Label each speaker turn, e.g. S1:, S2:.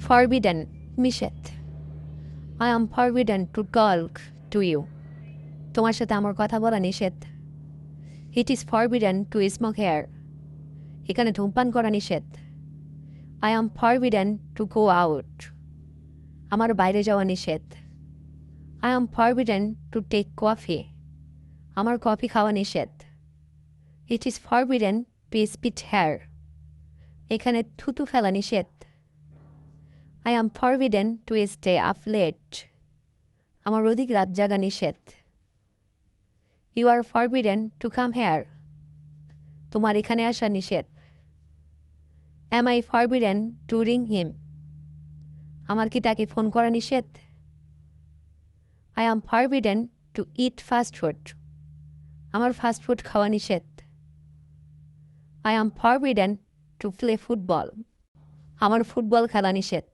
S1: forbidden নিষেধ। I am forbidden to talk to you তোমার সাথে আমার কথা বলা নিষেধ। It is forbidden to smoke here এখানে ধূমপান করা নিষেধ। I am forbidden to go out আমার বাইরে যাওয়া নিষেধ। I am forbidden to take coffee আমার কফি খাওয়া নিষেধ। It is forbidden to spit here এখানে থুতু ফেলা নিষেধ। I am forbidden to stay up late আমার অধিক রাত জাগা নিষেধ। You are forbidden to come here তোমার এখানে আসা নিষেধ। Am I forbidden to ring him আমার কি তাকে ফোন করা নিষেধ। I am forbidden to eat fast food আমার ফাস্ট ফুড খাওয়া নিষেধ। I am forbidden to play football আমার ফুটবল খেলা নিষেধ।